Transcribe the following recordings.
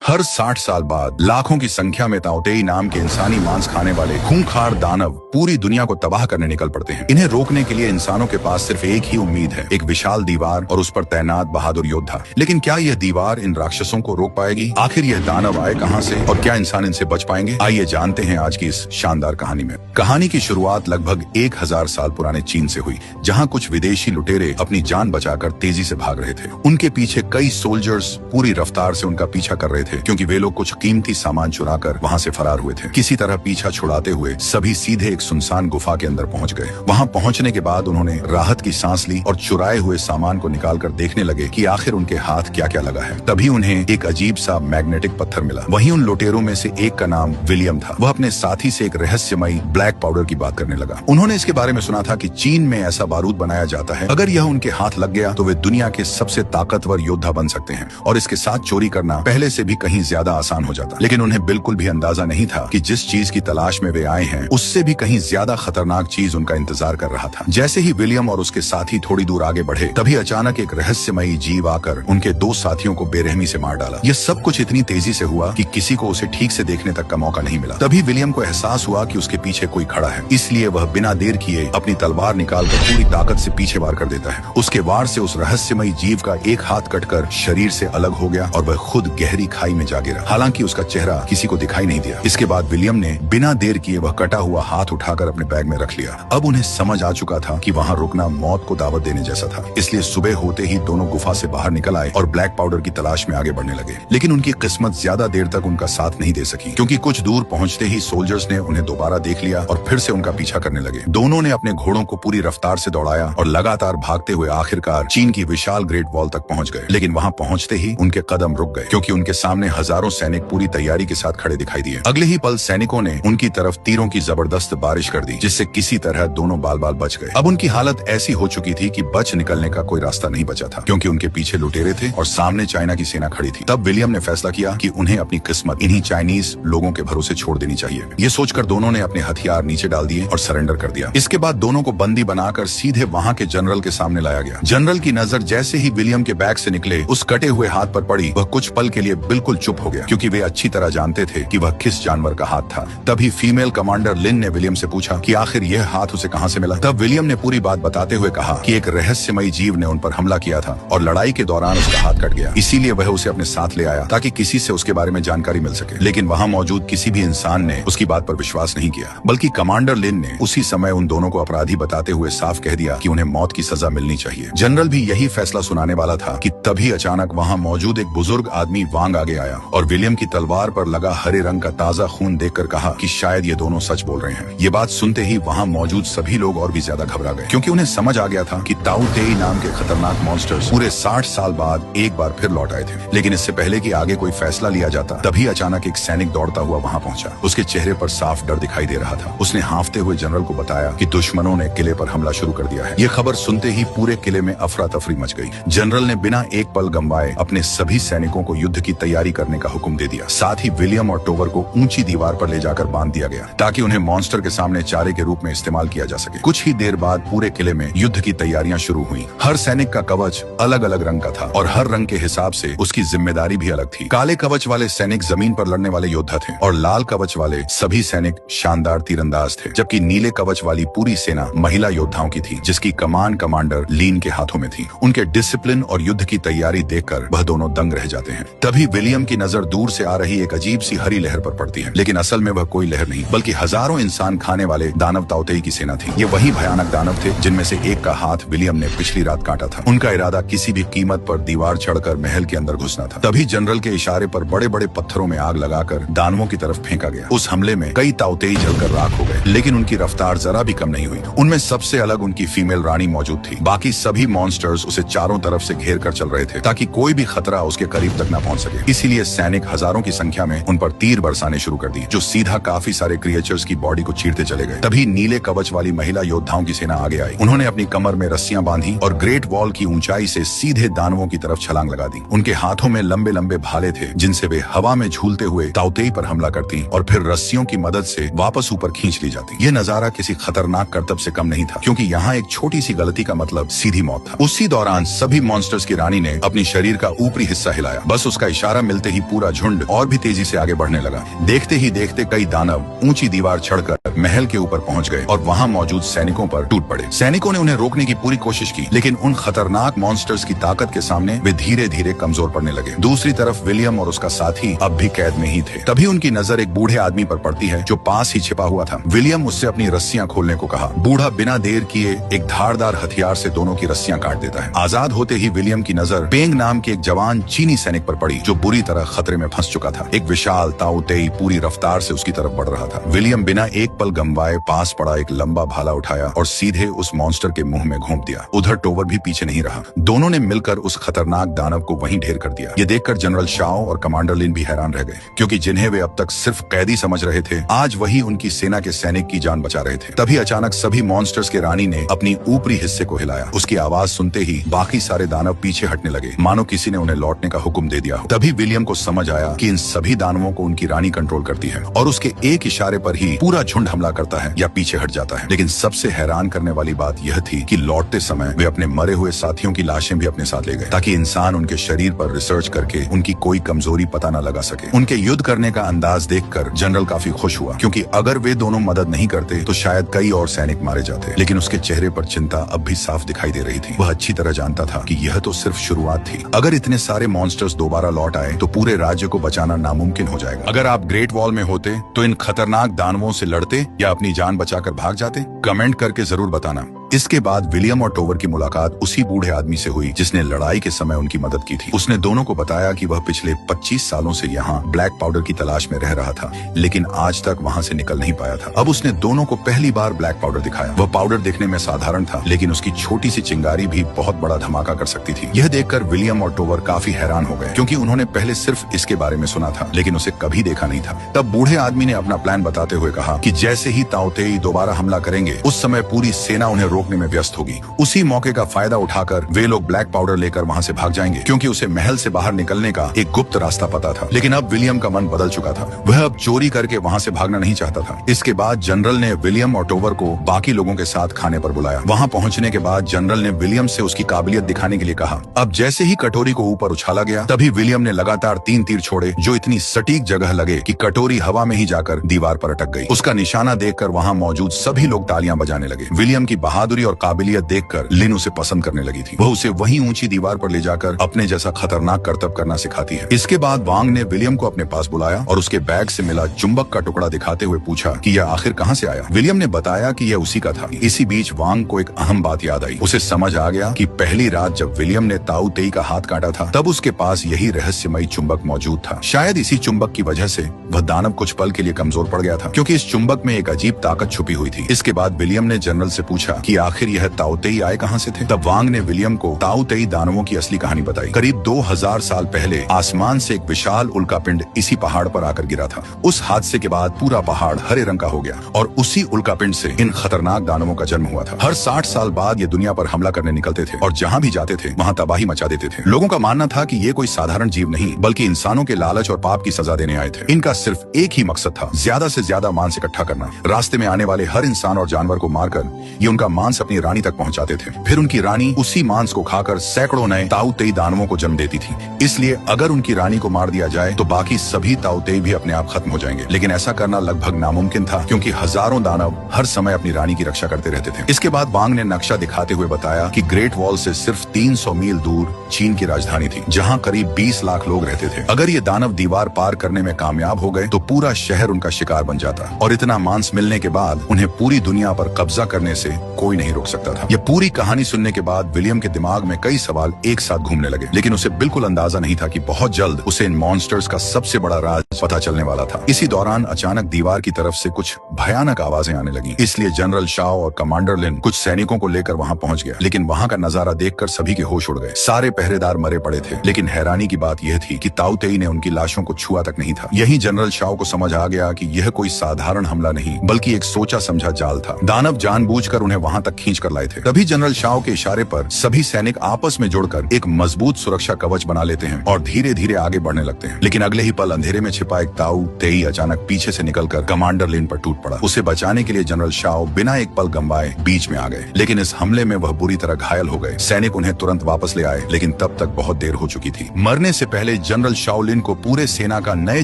हर 60 साल बाद लाखों की संख्या में ताओतेई नाम के इंसानी मांस खाने वाले खूंखार दानव पूरी दुनिया को तबाह करने निकल पड़ते हैं। इन्हें रोकने के लिए इंसानों के पास सिर्फ एक ही उम्मीद है, एक विशाल दीवार और उस पर तैनात बहादुर योद्धा। लेकिन क्या यह दीवार इन राक्षसों को रोक पाएगी? आखिर यह दानव आए कहां से और क्या इंसान इनसे बच पाएंगे? आइए जानते हैं आज की इस शानदार कहानी में। कहानी की शुरुआत लगभग 1000 साल पुराने चीन से हुई, जहाँ कुछ विदेशी लुटेरे अपनी जान बचाकर तेजी से भाग रहे थे। उनके पीछे कई सोल्जर्स पूरी रफ्तार से उनका पीछा कर रहे थे, क्योंकि वे लोग कुछ कीमती सामान चुराकर वहां से फरार हुए थे। किसी तरह पीछा छुड़ाते हुए सभी सीधे एक सुनसान गुफा के अंदर पहुंच गए। वहां पहुंचने के बाद उन्होंने राहत की सांस ली और चुराए हुए सामान को निकालकर देखने लगे कि आखिर उनके हाथ क्या क्या लगा है। तभी उन्हें एक अजीब सा मैग्नेटिक पत्थर मिला। वहीं उन लुटेरों में से एक का नाम विलियम था। वह अपने साथी से एक रहस्यमयी ब्लैक पाउडर की बात करने लगा। उन्होंने इसके बारे में सुना था कि चीन में ऐसा बारूद बनाया जाता है, अगर यह उनके हाथ लग गया तो वे दुनिया के सबसे ताकतवर योद्धा बन सकते हैं और इसके साथ चोरी करना पहले से भी कहीं ज्यादा आसान हो जाता। लेकिन उन्हें बिल्कुल भी अंदाजा नहीं था कि जिस चीज की तलाश में वे आए हैं उससे भी कहीं ज्यादा खतरनाक चीज उनका इंतजार कर रहा था। जैसे ही विलियम और उसके साथी थोड़ी दूर आगे बढ़े, तभी अचानक एक रहस्यमयी जीव आकर उनके दो साथियों को बेरहमी से मार डाला। यह सब कुछ इतनी तेजी से हुआ कि किसी को उसे ठीक से देखने तक का मौका नहीं मिला। तभी विलियम को एहसास हुआ कि उसके पीछे कोई खड़ा है, इसलिए वह बिना देर किए अपनी तलवार निकालकर पूरी ताकत से पीछे वार कर देता है। उसके वार से उस रहस्यमयी जीव का एक हाथ कटकर शरीर से अलग हो गया और वह खुद गहरी खाई में जा गिरा। हालांकि उसका चेहरा किसी को दिखाई नहीं दिया। इसके बाद विलियम ने बिना देर किए वह कटा हुआ हाथ उठाकर अपने बैग में रख लिया। अब उन्हें समझ आ चुका था कि वहां रुकना मौत को दावत देने जैसा था, इसलिए सुबह होते ही दोनों गुफा से बाहर निकल आए और ब्लैक पाउडर की तलाश में आगे बढ़ने लगे। लेकिन उनकी किस्मत ज्यादा देर तक उनका साथ नहीं दे सकी, क्योंकि कुछ दूर पहुंचते ही सोल्जर्स ने उन्हें दोबारा देख लिया और फिर से उनका पीछा करने लगे। दोनों ने अपने घोड़ों को पूरी रफ्तार से दौड़ाया और लगातार भागते हुए आखिरकार चीन की विशाल ग्रेट वॉल तक पहुंच गए। लेकिन वहां पहुंचते ही उनके कदम रुक गए, क्योंकि उनके सामने हजारों सैनिक पूरी तैयारी के साथ खड़े दिखाई दिए। अगले ही पल सैनिकों ने उनकी तरफ तीरों की जबरदस्त बारिश कर दी, जिससे किसी तरह दोनों बाल बाल बच गए। अब उनकी हालत ऐसी हो चुकी थी कि बच निकलने का कोई रास्ता नहीं बचा था, क्योंकि उनके पीछे लुटेरे थे और सामने चाइना की सेना खड़ी थी। तब विलियम ने फैसला किया कि उन्हें अपनी किस्मत इन्हीं चाइनीज लोगों के भरोसे छोड़ देनी चाहिए। ये सोचकर दोनों ने अपने हथियार नीचे डाल दिए और सरेंडर कर दिया। इसके बाद दोनों को बंदी बनाकर सीधे वहां के जनरल के सामने लाया गया। जनरल की नजर जैसे ही विलियम के बैग से निकले उस कटे हुए हाथ पर पड़ी, वह कुछ पल के लिए बिल्कुल चुप हो गया, क्योंकि वे अच्छी तरह जानते थे कि वह किस जानवर का हाथ था। तभी फीमेल कमांडर लिन ने विलियम से पूछा कि आखिर यह हाथ उसे कहां से मिला। तब विलियम ने पूरी बात बताते हुए कहा कि एक रहस्यमयी जीव ने उन पर हमला किया था और लड़ाई के दौरान उसका हाथ कट गया, इसीलिए वह उसे अपने साथ ले आया ताकि किसी से उसके बारे में जानकारी मिल सके। लेकिन वहां मौजूद किसी भी इंसान ने उसकी बात पर विश्वास नहीं किया, बल्कि कमांडर लिन ने उसी समय उन दोनों को अपराधी बताते हुए साफ कह दिया कि उन्हें मौत की सजा मिलनी चाहिए। जनरल भी यही फैसला सुनाने वाला था कि तभी अचानक वहां मौजूद एक बुजुर्ग आदमी वांग आगे आया और विलियम की तलवार पर लगा हरे रंग का ताजा खून देखकर कहा कि शायद ये दोनों सच बोल रहे हैं। ये बात सुनते ही वहां मौजूद सभी लोग और भी ज्यादा घबरा गए, क्योंकि उन्हें समझ आ गया था कि ताऊ तेई नाम के खतरनाक मॉन्स्टर्स पूरे 60 साल बाद एक बार फिर लौट आए थे। लेकिन इससे पहले कि आगे कोई फैसला लिया जाता, तभी अचानक एक सैनिक दौड़ता हुआ वहां पहुंचा। उसके चेहरे पर साफ डर दिखाई दे रहा था। उसने हांफते हुए जनरल को बताया कि दुश्मनों ने किले पर हमला शुरू कर दिया है। ये खबर सुनते ही पूरे किले में अफरा तफरी मच गई। जनरल ने बिना एक पल गंवाए अपने सभी सैनिकों को युद्ध की तैयारी करने का हुक्म दे दिया। साथ ही विलियम और टोवर को ऊंची दीवार पर ले जाकर बांध दिया गया, ताकि उन्हें मॉन्स्टर के सामने चारे के रूप में इस्तेमाल किया जा सके। कुछ ही देर बाद पूरे किले में युद्ध की तैयारियां शुरू हुई। हर सैनिक का कवच अलग अलग रंग का था और हर रंग के हिसाब से उसकी जिम्मेदारी भी अलग थी। काले कवच वाले सैनिक जमीन पर लड़ने वाले योद्धा थे और लाल कवच वाले सभी सैनिक शानदार तीरंदाज थे, जबकि नीले कवच वाली पूरी सेना महिला योद्धाओं की थी, जिसकी कमान कमांडर लीन के हाथों में थी। उनके डिसिप्लिन और युद्ध की तैयारी देखकर वह दोनों दंग रह जाते हैं। तभी विलियम की नजर दूर से आ रही एक अजीब सी हरी लहर पर पड़ती है, लेकिन असल में वह कोई लहर नहीं, बल्कि हजारों इंसान खाने वाले दानव ताओतेई की सेना थी। ये वही भयानक दानव थे जिनमें से एक का हाथ विलियम ने पिछली रात काटा था। उनका इरादा किसी भी कीमत पर दीवार चढ़कर महल के अंदर घुसना था। तभी जनरल के इशारे पर बड़े बड़े पत्थरों में आग लगाकर दानवों की तरफ फेंका गया। उस हमले में कई ताओतेई जलकर राख हो गए, लेकिन उनकी रफ्तार जरा भी कम नहीं हुई। उनमें सबसे अलग उनकी फीमेल रानी मौजूद थी। बाकी सभी मॉन्स्टर्स उसे चारों तरफ से घेर कर चल रहे थे, ताकि कोई भी खतरा उसके करीब तक न पहुंच सके। इसीलिए सैनिक हजारों की संख्या में उन पर तीर बरसाने शुरू कर दी, जो सीधा काफी सारे क्रिएचर्स की बॉडी को चीरते चले गए। तभी नीले कवच वाली महिला योद्धाओं की सेना आगे आई। उन्होंने अपनी कमर में रस्सियां बांधी और ग्रेट वॉल की ऊंचाई से सीधे दानवों की तरफ छलांग लगा दी। उनके हाथों में लंबे लंबे भाले थे, जिनसे वे हवा में झूलते हुए ताओतेई पर हमला करती और फिर रस्सियों की मदद से वापस ऊपर खींच ली जाती। यह नजारा किसी खतरनाक करतब से कम नहीं था, क्योंकि यहाँ एक छोटी सी गलती का मतलब सीधी मौत था। उसी दौरान सभी मॉन्स्टर्स की रानी ने अपनी शरीर का ऊपरी हिस्सा हिलाया। बस उसका इशारा मिलते मिलते ही पूरा झुंड और भी तेजी से आगे बढ़ने लगा। देखते ही देखते कई दानव ऊंची दीवार चढ़कर महल के ऊपर पहुंच गए और वहां मौजूद सैनिकों पर टूट पड़े। सैनिकों ने उन्हें रोकने की पूरी कोशिश की, लेकिन उन खतरनाक मॉन्स्टर्स की ताकत के सामने वे धीरे धीरे कमजोर पड़ने लगे। दूसरी तरफ विलियम और उसका साथी अब भी कैद में ही थे। तभी उनकी नजर एक बूढ़े आदमी पर पड़ती है जो पास ही छिपा हुआ था। विलियम उससे अपनी रस्सियां खोलने को कहा। बूढ़ा बिना देर किए एक धारदार हथियार से दोनों की रस्सियां काट देता है। आजाद होते ही विलियम की नजर पेंग नाम के एक जवान चीनी सैनिक पर पड़ी जो बुरी तरह खतरे में फंस चुका था। एक विशाल ताऊ तेई पूरी रफ्तार से उसकी तरफ बढ़ रहा था। विलियम बिना एक पल गंवाए पास पड़ा एक लंबा भाला उठाया और सीधे उस मॉन्स्टर के मुंह में घोंप दिया। उधर टोवर भी पीछे नहीं रहा। दोनों ने मिलकर उस खतरनाक दानव को वहीं ढेर कर दिया। ये देखकर जनरल शाओ और कमांडर लिन भी हैरान रह गए, क्योंकि जिन्हें वे अब तक सिर्फ कैदी समझ रहे थे, आज वही उनकी सेना के सैनिक की जान बचा रहे थे। तभी अचानक सभी मॉन्स्टर्स के रानी ने अपनी ऊपरी हिस्से को हिलाया। उसकी आवाज सुनते ही बाकी सारे दानव पीछे हटने लगे, मानो किसी ने उन्हें लौटने का हुक्म दे दिया हो। तभी विलियम को समझ आया कि इन सभी दानवों को उनकी रानी कंट्रोल करती है और उसके एक इशारे पर ही पूरा झुंड हमला करता है या पीछे हट जाता है। लेकिन सबसे हैरान करने वाली बात यह थी कि लौटते समय वे अपने मरे हुए साथियों की लाशें भी अपने साथ ले गए, ताकि इंसान उनके शरीर पर रिसर्च करके उनकी कोई कमजोरी पता न लगा सके। उनके युद्ध करने का अंदाज देखकर जनरल काफी खुश हुआ, क्योंकि अगर वे दोनों मदद नहीं करते तो शायद कई और सैनिक मारे जाते। लेकिन उसके चेहरे पर चिंता अब भी साफ दिखाई दे रही थी। वह अच्छी तरह जानता था कि यह तो सिर्फ शुरुआत थी। अगर इतने सारे मॉन्स्टर्स दोबारा लौट आए तो पूरे राज्य को बचाना नामुमकिन हो जाएगा। अगर आप ग्रेट वॉल में होते तो इन खतरनाक दानवों से लड़ते या अपनी जान बचाकर भाग जाते? कमेंट करके जरूर बताना। इसके बाद विलियम और टोवर की मुलाकात उसी बूढ़े आदमी से हुई जिसने लड़ाई के समय उनकी मदद की थी। उसने दोनों को बताया कि वह पिछले 25 सालों से यहाँ ब्लैक पाउडर की तलाश में रह रहा था, लेकिन आज तक वहाँ से निकल नहीं पाया था। अब उसने दोनों को पहली बार ब्लैक पाउडर दिखाया। वह पाउडर देखने में साधारण था, लेकिन उसकी छोटी सी चिंगारी भी बहुत बड़ा धमाका कर सकती थी। यह देखकर विलियम और टोवर काफी हैरान हो गए, क्योंकि उन्होंने पहले सिर्फ इसके बारे में सुना था, लेकिन उसे कभी देखा नहीं था। तब बूढ़े आदमी ने अपना प्लान बताते हुए कहा कि जैसे ही ताऊ तेई दोबारा हमला करेंगे, उस समय पूरी सेना उन्हें रोकने में व्यस्त होगी। उसी मौके का फायदा उठाकर वे लोग ब्लैक पाउडर लेकर वहां से भाग जाएंगे, क्योंकि उसे महल से बाहर निकलने का एक गुप्त रास्ता पता था। लेकिन अब विलियम का मन बदल चुका था। वह अब चोरी करके वहां से भागना नहीं चाहता था। इसके बाद जनरल ने विलियम और टोवर को बाकी लोगों के साथ खाने पर बुलाया। वहां पहुंचने के बाद जनरल ने विलियम से उसकी काबिलियत दिखाने के लिए कहा। अब जैसे ही कटोरी को ऊपर उछाला गया, तभी विलियम ने लगातार 3 तीर छोड़े, जो इतनी सटीक जगह लगे कि कटोरी हवा में ही जाकर दीवार पर अटक गई। उसका निशाना देखकर वहां मौजूद सभी लोग तालियां बजाने लगे। विलियम की बहादुरी और काबिलियत देखकर लिन उसे पसंद करने लगी थी। वह उसे वहीं ऊंची दीवार पर ले जाकर अपने जैसा खतरनाक करतब करना सिखाती है। इसके बाद वांग ने विलियम को अपने पास बुलाया और उसके बैग से मिला चुंबक का टुकड़ा दिखाते हुए पूछा कि यह आखिर कहां से आया। विलियम ने बताया कि यह उसी का था। इसी बीच वांग को एक अहम बात याद आई। उसे समझ आ गया कि पहली रात जब विलियम ने ताऊ तेई का हाथ काटा था, तब उसके पास यही रहस्यमयी चुंबक मौजूद था। शायद इसी चुंबक की वजह से वह दानव कुछ पल के लिए कमजोर पड़ गया था, क्योंकि इस चुंबक में एक अजीब ताकत छुपी हुई थी। इसके बाद विलियम ने जनरल से पूछा कि आखिर यह ताऊ तेई आए कहां से थे। तब वांग ने विलियम को ताऊ तेई दानवों की असली कहानी बताई। करीब 2000 साल पहले आसमान से एक विशाल उल्कापिंड इसी पहाड़ पर आकर गिरा था। उस हादसे के बाद पूरा पहाड़ हरे रंग का हो गया और उसी उल्कापिंड से इन खतरनाक दानवों का जन्म हुआ था। हर 60 साल बाद ये दुनिया पर हमला करने निकलते थे और जहां भी जाते थे वहां तबाही मचा देते थे। लोगों का मानना था कि ये कोई साधारण जीव नहीं, बल्कि इंसानों के लालच और पाप की सजा देने आए थे। इनका सिर्फ एक ही मकसद था, ज्यादा से ज्यादा मांस इकट्ठा करना। रास्ते में आने वाले हर इंसान और जानवर को मारकर ये उनका मांस अपनी रानी तक पहुंचाते थे। फिर उनकी रानी उसी मांस को खाकर सैकड़ों नए ताऊ तेई दानवों को जन्म देती थी। इसलिए अगर उनकी रानी को मार दिया जाए तो बाकी सभी ताऊ तेई भी अपने आप खत्म हो जाएंगे। लेकिन ऐसा करना लगभग नामुमकिन था, क्योंकि हजारों दानव हर समय अपनी रानी की रक्षा करते रहते थे। इसके बाद वांग ने नक्शा दिखाते हुए बताया कि ग्रेट वॉल से सिर्फ 300 मील दूर चीन की राजधानी थी, जहां करीब 20 लाख लोग रहते थे। अगर ये दानव दीवार पार करने में कामयाब हो गए तो पूरा शहर उनका शिकार बन जाता, और इतना मांस मिलने के बाद उन्हें पूरी दुनिया पर कब्जा करने से कोई नहीं रोक सकता था। यह पूरी कहानी सुनने के बाद विलियम के दिमाग में कई सवाल एक साथ घूमने लगे, लेकिन उसे बिल्कुल अंदाजा नहीं था कि बहुत जल्द उसे इन मॉन्स्टर्स का सबसे बड़ा राज पता चलने वाला था। इसी दौरान अचानक दीवार की तरफ से कुछ भयानक आवाजें आने लगी। इसलिए जनरल शाओ और कमांडर लिन कुछ सैनिकों को लेकर वहां पहुंच गया। लेकिन वहां का नजारा देखकर सभी के होश उड़ गए। सारे पहरेदार मरे पड़े थे, लेकिन हैरानी की बात यह थी कि ताऊ तेई ने उनकी लाशों को छुआ तक नहीं था। यही जनरल शाओ को समझ आ गया कि यह कोई साधारण हमला नहीं, बल्कि एक सोचा समझा जाल था। दानव जानबूझकर उन्हें वहां तक खींच कर लाए थे। तभी जनरल शाओ के इशारे पर सभी सैनिक आपस में जुड़कर एक मजबूत सुरक्षा कवच बना लेते हैं और धीरे धीरे आगे बढ़ने लगते हैं। लेकिन अगले ही पल अंधेरे में छिपा एक ताऊ तेई अचानक पीछे से निकलकर कमांडर लिन पर टूट पड़ा। उसे बचाने के लिए जनरल शाओ बिना एक पल गंवाए बीच में आ गए, लेकिन इस हमले में वह बुरी तरह घायल हो गए। सैनिक उन्हें तुरंत वापस ले आए, लेकिन तब तक बहुत देर हो चुकी थी। मरने से पहले जनरल शाओलिन को पूरे सेना का नए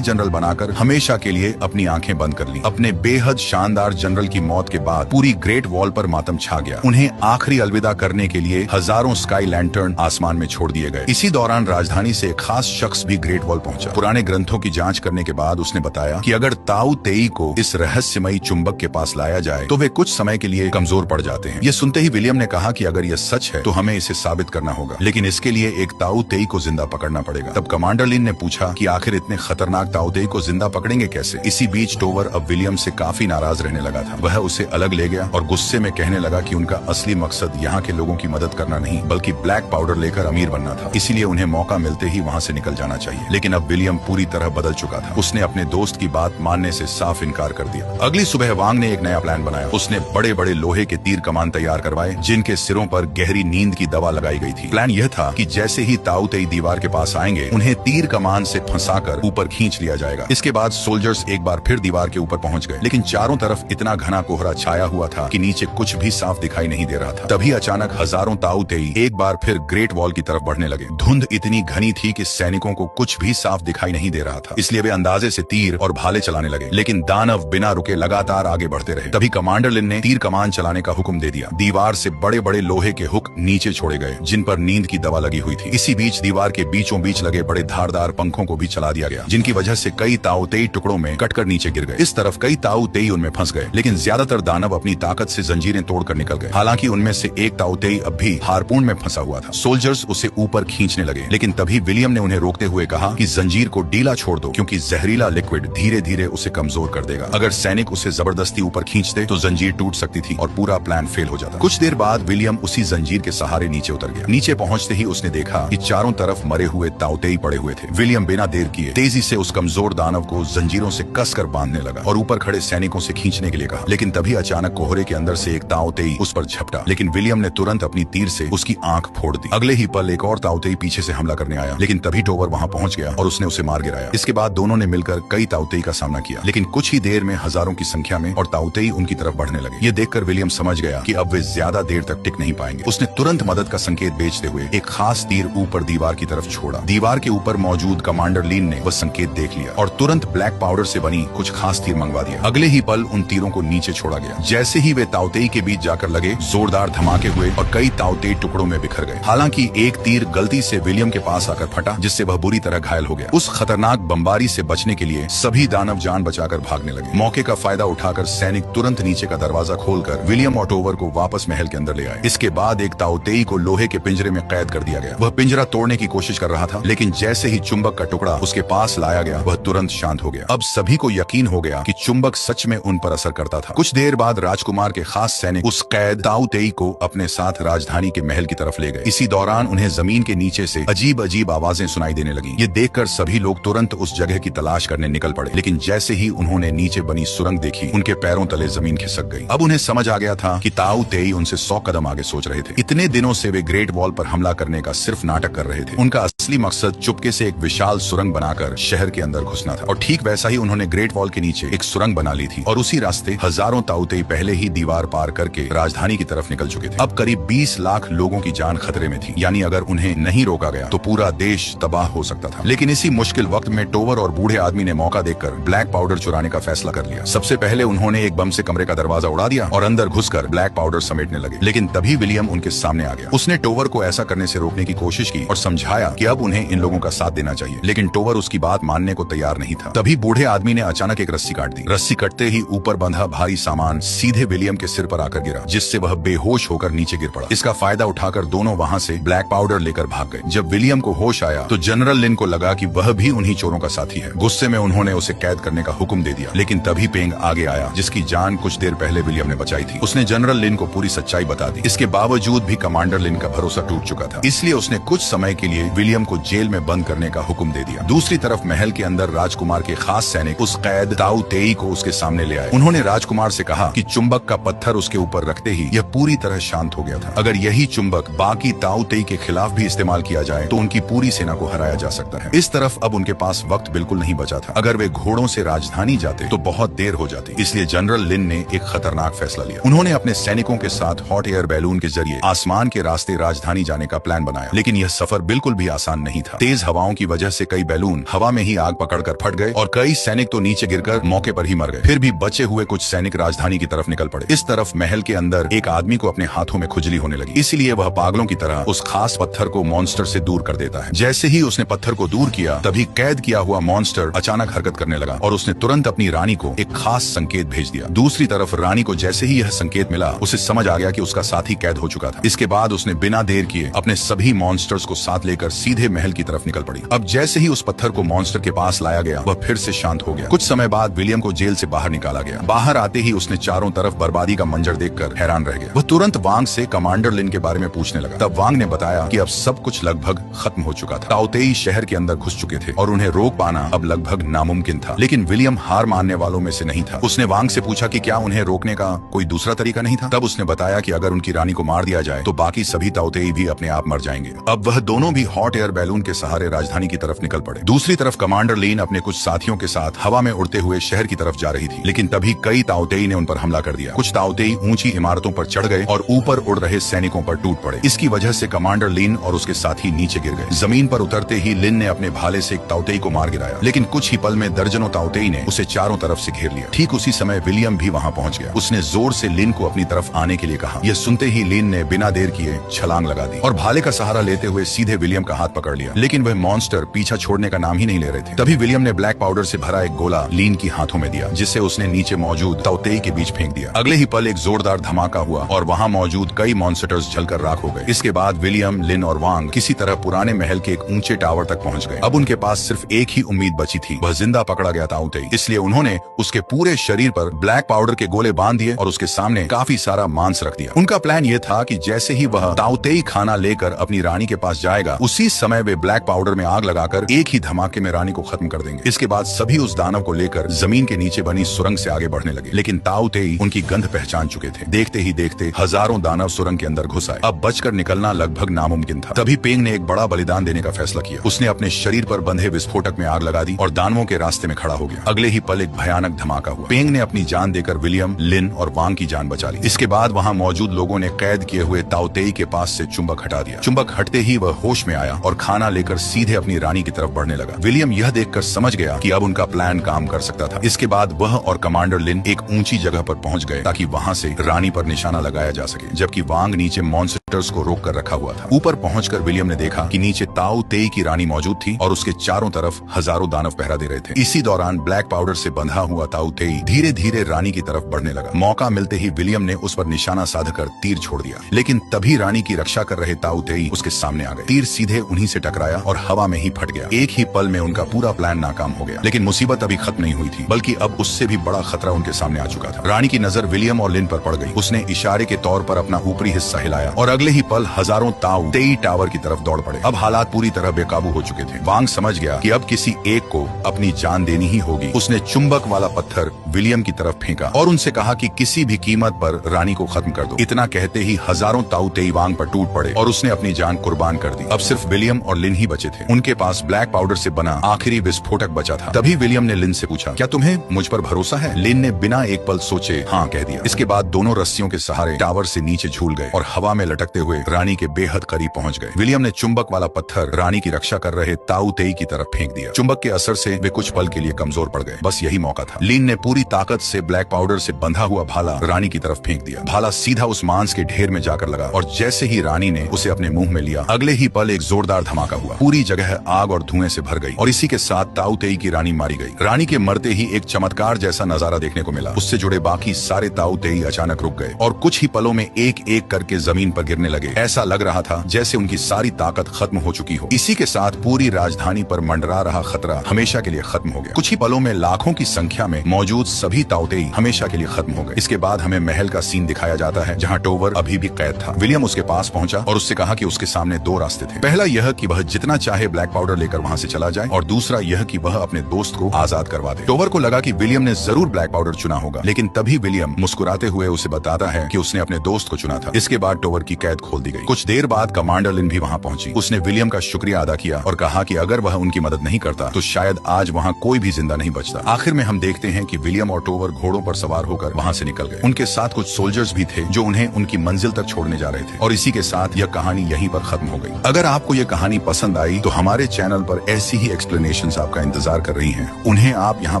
जनरल बनाकर हमेशा के लिए अपनी आंखें बंद कर ली। अपने बेहद शानदार जनरल की मौत के बाद पूरी ग्रेट वॉल पर मातम छा गया। उन्हें आखिरी अलविदा करने के लिए हजारों स्काई लैंटर्न आसमान में छोड़ दिए गए। इसी दौरान राजधानी से एक खास शख्स भी ग्रेट वॉल पहुंचा। पुराने ग्रंथों की जांच करने के बाद उसने बताया कि अगर ताऊ तेई को इस रहस्यमयी चुंबक के पास लाया जाए तो वे कुछ समय के लिए कमजोर पड़ जाते हैं। ये सुनते ही विलियम ने कहा कि अगर यह सच है तो हमें इसे साबित करना होगा, लेकिन इसके लिए एक ताऊ तेई को जिंदा पकड़ना पड़ेगा। तब कमांडर लिन ने पूछा कि आखिर इतने खतरनाक ताऊ तेई को जिंदा पकड़ेंगे कैसे। इसी बीच टोवर अब विलियम से काफी नाराज रहने लगा था। वह उसे अलग ले गया और गुस्से में कहने लगा कि उनका असली मकसद यहाँ के लोगों की मदद करना नहीं बल्कि ब्लैक पाउडर लेकर अमीर बनना था, इसीलिए उन्हें मौका मिलते ही वहाँ से निकल जाना चाहिए। लेकिन अब विलियम पूरी तरह बदल चुका था। उसने अपने दोस्त की बात मानने से साफ इनकार कर दिया। अगली सुबह वांग ने एक नया प्लान बनाया। उसने बड़े बड़े लोहे के तीर कमान तैयार करवाए जिनके सिरों पर गहरी नींद की दवा लगाई गई थी। प्लान यह था कि जैसे ही ताऊ तेई दीवार के पास आएंगे उन्हें तीर कमान से फंसाकर ऊपर खींच लिया जाएगा। इसके बाद सोल्जर्स एक बार फिर दीवार के ऊपर पहुंच गए, लेकिन चारों तरफ इतना घना कोहरा छाया हुआ था कि नीचे कुछ भी साफ दिखाई नहीं दे रहा था। तभी अचानक हजारों ताऊ तेई एक बार फिर ग्रेट वॉल की तरफ बढ़ने लगे। धुंध इतनी घनी थी कि सैनिकों को कुछ भी साफ दिखाई नहीं दे रहा था, इसलिए वे अंदाजे से तीर और भाले चलाने लगे। लेकिन दानव बिना रुके लगातार आगे बढ़ते रहे। तभी कमांडर लिन ने तीर कमान चलाने का हुक्म दे दिया। दीवार से बड़े बड़े लोहे के हुक नीचे छोड़े गए जिन पर नींद की दवा लगी हुई थी। इसी बीच दीवार के बीचों बीच लगे बड़े धारदार पंखों को भी चला दिया गया, जिनकी वजह से कई ताऊ तेई टुकड़ों में कटकर नीचे गिर गए। इस तरफ कई ताऊ तेई उनमें फंस गए, लेकिन ज्यादातर दानव अपनी ताकत से जंजीरें तोड़कर निकल गए। हालांकि उनमें से एक ताऊ तेई अब भी हारपून में फंसा हुआ था। सोल्जर्स उसे ऊपर खींचने लगे, लेकिन तभी विलियम ने उन्हें रोकते हुए कहा कि जंजीर को ढीला छोड़ दो, क्योंकि जहरीला लिक्विड धीरे धीरे उसे कमजोर कर देगा। अगर सैनिक उसे जबरदस्ती ऊपर खींचते तो जंजीर टूट सकती थी और पूरा प्लान फेल हो जाता। कुछ देर बाद विलियम उसी जंजीर के सहारे नीचे उतर गया। नीचे पहुंचते ही उसने देखा कि चारों तरफ मरे हुए ताऊ तेई पड़े हुए थे। विलियम बिना देर किए तेजी से उस कमजोर दानव को जंजीरों से कसकर बांधने लगा और ऊपर खड़े सैनिकों से खींचने के लिए कहा। लेकिन तभी अचानक कोहरे के अंदर से एक ताऊ तेई उस पर झपटा, लेकिन विलियम ने तुरंत अपनी तीर से उसकी आंख फोड़ दी। अगले ही पल एक और ताऊ तेई पीछे से हमला करने आया, लेकिन तभी टोवर वहां पहुंच गया और उसने उसे मार गिराया। इसके बाद दोनों ने मिलकर कई ताऊ तेई का सामना किया, लेकिन कुछ ही देर में हजारों की संख्या में और ताऊ तेई उनकी तरफ बढ़ने लगे। ये देखकर विलियम समझ गया कि अब वे ज्यादा देर तक टिक नहीं पाएंगे। उसने तुरंत मदद का संकेत भेजते हुए एक खास तीर ऊपर दीवार की तरफ छोड़ा। दीवार के ऊपर मौजूद कमांडर लिन ने वह संकेत देख लिया और तुरंत ब्लैक पाउडर से बनी कुछ खास तीर मंगवा दिया। अगले ही पल उन तीरों को नीचे छोड़ा गया। जैसे ही वे ताऊ तेई के बीच जाकर लगे, जोरदार धमाके हुए और कई ताऊ तेई टुकड़ों में बिखर गए। हालांकि एक तीर गलती से विलियम के पास आकर फटा, जिससे वह बुरी तरह घायल हो गया। उस खतरनाक बमबारी से बचने के लिए सभी दानव जान बचाकर भागने लगे। मौके का फायदा उठाकर सैनिक तुरंत नीचे का दरवाजा खोलकर विलियम और टोवर को वापस महल के अंदर ले आए। इसके बाद एक ताऊ तेई को लोहे के पिंजरे में कैद कर दिया गया। वह पिंजरा तोड़ने की कोशिश कर रहा था, लेकिन जैसे ही चुंबक का टुकड़ा उसके पास लाया गया वह तुरंत शांत हो गया। अब सभी को यकीन हो गया कि चुंबक सच में उन पर असर करता था। कुछ देर बाद राजकुमार के खास सैनिक उस कैद ताऊ तेई को अपने साथ राजधानी के महल की तरफ ले गए। इसी दौरान उन्हें जमीन के नीचे से अजीब अजीब आवाजें सुनाई देने लगी। ये देखकर सभी लोग तुरंत उस जगह की तलाश करने निकल पड़े, लेकिन जैसे ही उन्होंने नीचे बनी सुरंग देखी उनके पैरों तले जमीन खिसक गई। अब उन्हें समझ आ गया था कि ताऊ तेई उनसे 100 कदम आगे सोच रहे थे। इतने दिनों से वे ग्रेट वॉल पर हमला करने का सिर्फ नाटक कर रहे थे। उनका असली मकसद चुपके से एक विशाल सुरंग बनाकर शहर के अंदर घुसना था। और ठीक वैसा ही उन्होंने ग्रेट वॉल के नीचे एक सुरंग बना ली थी और उसी रास्ते हजारों ताऊ तेई पहले ही दीवार पार करके राजधानी की तरफ निकल चुके थे। अब करीब 20 लाख लोगों की जान खतरे में थी, यानी अगर उन्हें नहीं रोका गया तो पूरा देश तबाह हो सकता था। लेकिन इसी मुश्किल वक्त में टोवर और बूढ़े आदमी ने मौका देखकर ब्लैक पाउडर चुराने का फैसला कर लिया। सबसे पहले उन्होंने एक बम से कमरे का दरवाजा उड़ा दिया और अंदर घुसकर ब्लैक पाउडर समेटने लगे। लेकिन तभी विलियम उनके सामने आ गया। उसने टोवर को ऐसा करने से रोकने की कोशिश की और समझाया कि अब उन्हें इन लोगों का साथ देना चाहिए, लेकिन टोवर उसकी बात मानने को तैयार नहीं था। तभी बूढ़े आदमी ने अचानक एक रस्सी काट दी। रस्सी कटते ही ऊपर बंधा भारी सामान सीधे विलियम के सिर पर आकर गिरा, जिससे वह बेहोश होकर नीचे गिर पड़ा। इसका फायदा उठाकर दोनों वहां से ब्लैक पाउडर लेकर भाग गए। जब विलियम को होश आया तो जनरल लिन को लगा कि वह भी उन्हीं चोरों का साथी है। गुस्से में उन्होंने उसे कैद करने का हुक्म दे दिया, लेकिन तभी पेंग आगे आया जिसकी जान कुछ देर पहले विलियम ने बचाई थी। उसने जनरल लिन को पूरी सच्चाई बता दी। इसके बावजूद भी कमांडर लिन का भरोसा टूट चुका था, इसलिए उसने कुछ समय के लिए विलियम को जेल में बंद करने का हुक्म दे दिया। दूसरी तरफ महल के अंदर राजकुमार के खास सैनिक उस कैद ताऊ तेई को उसके सामने ले आए। उन्होंने राजकुमार से कहा कि चुंबक का पत्थर उसके ऊपर रखते ही यह पूरी तरह शांत हो गया था। अगर यही चुंबक बाकी ताऊ तेई के खिलाफ भी इस्तेमाल किया जाए तो उनकी पूरी सेना को हराया जा सकता है। इस तरफ अब उनके पास वक्त बिल्कुल नहीं बचा था। अगर वे घोड़ों से राजधानी जाते तो बहुत देर हो जाती। इसलिए जनरल लिन ने एक खतरनाक फैसला लिया। उन्होंने अपने सैनिकों के साथ हॉट एयर बैलून के जरिए आसमान के रास्ते राजधानी जाने का प्लान बनाया। लेकिन यह सफर बिल्कुल भी आसान नहीं था। तेज हवाओं की वजह से कई बैलून हवा में ही आग पकड़कर फट गए और कई सैनिक तो नीचे गिरकर मौके पर ही मर गए। फिर भी बचे हुए कुछ सैनिक राजधानी की तरफ निकल पड़े। इस तरफ महल के अंदर एक आदमी को अपने हाथों में खुजली होने लगी। इसलिए वह पागलों की तरह उस खास पत्थर को मॉन्स्टर से दूर कर देता है। जैसे ही उसने पत्थर को दूर किया तभी कैद किया हुआ मॉन्स्टर अचानक हरकत करने लगा और उसने तुरंत अपनी रानी को एक खास संकेत भेज दिया। दूसरी तरफ रानी को जैसे ही यह संकेत मिला उसे समझ आ गया कि उसका साथी कैद हो चुका था। इसके बाद उसने बिना देर किए अपने सभी मॉन्स्टर्स को साथ लेकर सीधे महल की तरफ निकल पड़ी। अब जैसे ही उस पत्थर को मॉन्स्टर के पास लाया गया वह फिर से शांत हो गया। कुछ समय बाद विलियम को जेल से बाहर निकाला गया। बाहर आते ही उसने चारों तरफ बर्बादी का मंजर देखकर हैरान रह गया। वह तुरंत वांग से कमांडर लिन के बारे में पूछने लगा। तब वांग ने बताया कि अब सब कुछ लगभग खत्म हो चुका था। ताऊ तेई शहर के अंदर घुस चुके थे और उन्हें रोक पाना अब लगभग नामुमकिन था। लेकिन विलियम हार मानने वालों में से नहीं था। उसने वांग से पूछा कि क्या उन्हें रोकने का कोई दूसरा तरीका नहीं था। तब उसने बताया कि अगर उनकी रानी को मार दिया जाए तो बाकी सभी ताऊ तेई भी अपने आप मर जाएंगे। अब वह दोनों भी हॉट एयर बैलून के सहारे राजधानी की तरफ निकल पड़े। दूसरी तरफ कमांडर लीन अपने कुछ साथियों के साथ हवा में उड़ते हुए शहर की तरफ जा रही थी। लेकिन तभी कई ताऊ तेई ने उन पर हमला कर दिया। कुछ ताऊ तेई ऊंची इमारतों पर चढ़ गए और ऊपर उड़ रहे सैनिकों पर टूट पड़े। इसकी वजह से कमांडर लिन और उसके साथी नीचे गिर गए। जमीन पर उतरते ही लिन ने अपने भाले से एक ताऊ तेई को मार गिराया। लेकिन कुछ ही पल में दर्जनों ताऊ तेई ने उसे चारों तरफ से घेर लिया। ठीक उसी समय विलियम भी वहां पहुंच गया। उसने जोर से लिन को अपनी तरफ आने के लिए कहा। यह सुनते ही लिन ने बिना देर किए छलांग लगा दी और भाले का सहारा लेते हुए सीधे विलियम का हाथ पकड़ लिया। लेकिन वह मॉन्स्टर पीछा छोड़ने का नाम ही नहीं ले रहे थे। तभी विलियम ने ब्लैक पाउडर से भरा एक गोला लिन की हाथों में दिया जिसे उसने नीचे मौजूद ताऊ तेई के बीच फेंक दिया। अगले ही पल एक जोरदार धमाका हुआ और वहां मौजूद कई मॉन्स्टर्स जलकर राख हो गए। इसके बाद विलियम, लिन और वांग किसी तरह पुराने महल के एक ऊंचे टावर तक पहुंच गए। अब उनके पास सिर्फ एक ही उम्मीद बची थी। वह जिंदा पकड़ा गया ताऊ तेई। इसलिए उन्होंने उसके पूरे शरीर पर ब्लैक पाउडर के गोले बांध दिए और उसके सामने काफी सारा मांस रख दिया। उनका प्लान यह था कि जैसे ही वह ताऊ तेई खाना लेकर अपनी रानी के पास जाएगा उसी समय वे ब्लैक पाउडर में आग लगाकर एक ही धमाके में रानी को खत्म कर देंगे। इसके बाद सभी उस दानव को लेकर जमीन के नीचे बनी सुरंग से आगे बढ़ने लगे। लेकिन ताऊ तेई उनकी गंध पहचान चुके थे। देखते ही देखते हजारों दानव सुरंग के अंदर घुस आए। अब बचकर निकलना लगभग नामुमकिन था। तभी पेंग ने एक बड़ा बलिदान देने का फैसला किया। उसने अपने शरीर पर बंधे विस्फोटक में आग लगा दी और दानवों के रास्ते में खड़ा हो गया। अगले ही पल एक भयानक धमाका हुआ। पेंग ने अपनी जान देकर विलियम, लिन और वांग की जान बचा ली। इसके बाद वहां मौजूद लोगों ने कैद किए हुए ताऊ तेई के पास से चुंबक हटा दिया। चुंबक हटते ही वह होश में आया और खाना लेकर सीधे अपनी रानी की तरफ बढ़ने लगा। विलियम यह देखकर समझ गया कि अब उनका प्लान काम कर सकता था। इसके बाद वह और कमांडर लिन एक ऊंची जगह पर पहुंच गए ताकि वहां से रानी पर निशाना लगाया जा सके, जबकि वांग नीचे मॉन्स्टर्स को रोक कर रखा हुआ था। ऊपर पहुंचकर विलियम ने देखा कि नीचे ताऊ तेई की रानी मौजूद थी और उसके चारों तरफ हजारों दानव पहरा दे रहे थे। इसी दौरान ब्लैक पाउडर से बंधा हुआ ताऊ तेई धीरे धीरे रानी की तरफ बढ़ने लगा। मौका मिलते ही विलियम ने उस पर निशाना साधकर तीर छोड़ दिया। लेकिन तभी रानी की रक्षा कर रहे ताऊ तेई उसके सामने आ गए। तीर सीधे उन्हीं से टकराया और हवा में ही फट गया। एक ही पल में उनका पूरा प्लान नाकाम हो गया। लेकिन मुसीबत अभी खत्म नहीं हुई थी, बल्कि अब उससे भी बड़ा खतरा उनके सामने आ चुका था। रानी की नजर विलियम और लिन पर पड़ गई। उसने इशारे के तौर पर अपना ऊपरी हिस्सा हिलाया और अगले ही पल हजारों ताऊ तेई टावर की तरफ दौड़ पड़े। अब हालात पूरी तरह बेकाबू हो चुके थे। वांग समझ गया कि अब किसी एक को अपनी जान देनी ही होगी। उसने चुंबक वाला पत्थर विलियम की तरफ फेंका और उनसे कहा कि किसी भी कीमत पर रानी को खत्म कर दो। इतना कहते ही हजारों ताऊ तेई वांग पर टूट पड़े और उसने अपनी जान कुर्बान कर दी। अब सिर्फ विलियम और लिन ही बचे थे। उनके पास ब्लैक पाउडर से बना आखिरी विस्फोटक बचा था। तभी विलियम ने लिन से पूछा, क्या तुम्हें मुझ पर भरोसा है? लिन ने बिना एक पल सोचे हाँ कह दिया। इसके बाद दोनों रस्सियों के सहारे टावर से नीचे झूल गए और हवा में लटकते हुए रानी के बेहद करीब पहुंच गए। विलियम ने चुंबक वाला पत्थर रानी की रक्षा कर रहे ताऊ तेई की तरफ फेंक दिया। चुंबक के असर से वे कुछ पल के लिए कमजोर पड़ गए। बस यही मौका था। लिन ने पूरी ताकत से ब्लैक पाउडर से बंधा हुआ भाला रानी की तरफ फेंक दिया। भाला सीधा उस मांस के ढेर में जाकर लगा और जैसे ही रानी ने उसे अपने मुंह में लिया अगले ही पल एक जोरदार धमाका हुआ। पूरी जगह आग और धुएं से भर गई और इसी के साथ ताऊ तेई की रानी मारी गई। रानी के मरते ही एक चमत्कार जैसा नजारा देखने को मिला। उससे जुड़े बाकी सारे ताऊ तेई अचानक रुक गए और कुछ ही पलों में एक एक करके जमीन पर गिरने लगे। ऐसा लग रहा था जैसे उनकी सारी ताकत खत्म हो चुकी हो। इसी के साथ पूरी राजधानी पर मंडरा रहा खतरा हमेशा के लिए खत्म हो गया। कुछ ही पलों में लाखों की संख्या में मौजूद सभी ताऊ तेई हमेशा के लिए खत्म हो गए। इसके बाद हमें महल का सीन दिखाया जाता है जहाँ टोवर अभी भी कैद था। विलियम उसके पास पहुंचा और उससे कहा कि उसके सामने दो रास्ते थे। पहला यह कि वह जितना चाहे ब्लैक पाउडर लेकर वहां से चला जाए और दूसरा यह कि वह अपने दोस्त को आजाद करवा दे। टोवर को लगा कि विलियम ने जरूर ब्लैक पाउडर चुना होगा, लेकिन तभी विलियम मुस्कुराते हुए उसे बताता है कि उसने अपने दोस्त को चुना था। इसके बाद टोवर की कैद खोल दी गई। कुछ देर बाद कमांडर लिन भी वहाँ पहुंची। उसने विलियम का शुक्रिया अदा किया और कहा कि अगर वह उनकी मदद नहीं करता तो शायद आज वहाँ कोई भी जिंदा नहीं बचता। आखिर में हम देखते हैं कि विलियम और टोवर घोड़ों पर सवार होकर वहाँ से निकल गए। उनके साथ कुछ सोल्जर्स भी थे जो उन्हें उनकी मंजिल तक छोड़ने जा रहे थे। और इसी के साथ यह कहानी यहीं पर खत्म हो गई। अगर आपको यह कहानी पसंद आई तो हमारे चैनल पर ऐसी ही एक्सप्लेनेशंस आपका इंतजार कर रही हैं। उन्हें आप यहाँ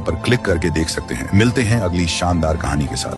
पर क्लिक करके देख सकते हैं। मिलते हैं अगली शानदार कहानी के साथ।